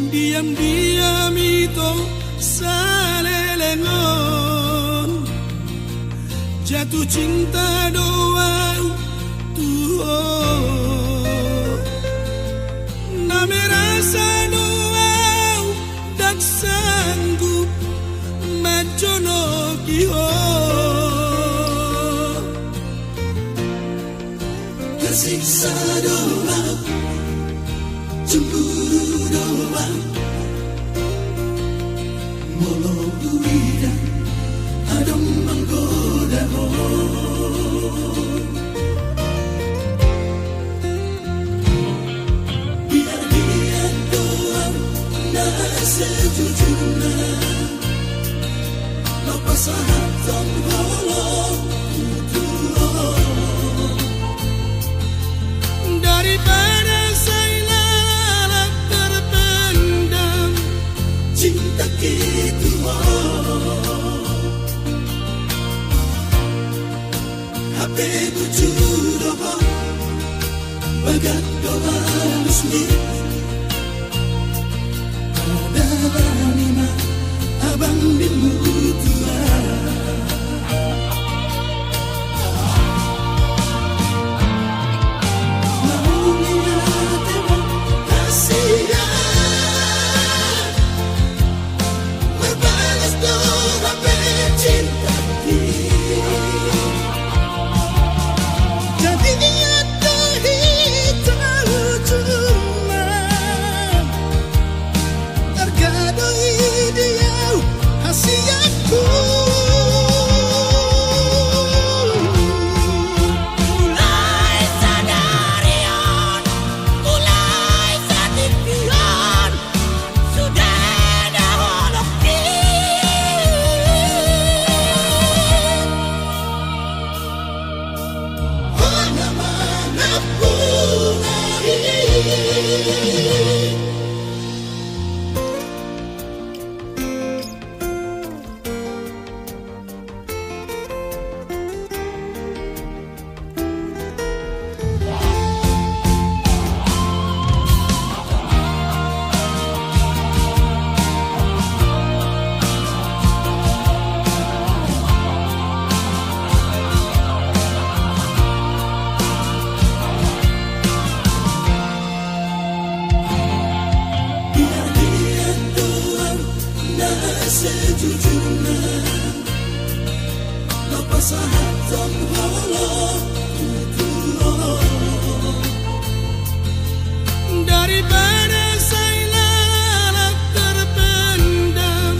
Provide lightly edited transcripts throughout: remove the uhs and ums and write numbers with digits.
Diam-diam itu salelengon, jatuh cinta doang tuh, name rasa doang dak sanggup majono kiho, tersiksa doang, cemburu doang, molo duidan adem menggoda biar dia doang nah sejujurnya lepas hati holong daripada saya terpendam cinta gitu. HP bujur doang bagat doang resmi adalah lima abang bimu tua. Sejujurnya lepas hati holong daripada saya terpendam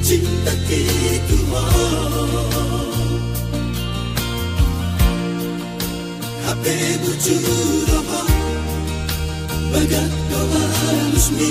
cinta gitu. HP bujur doang bagat doang resmi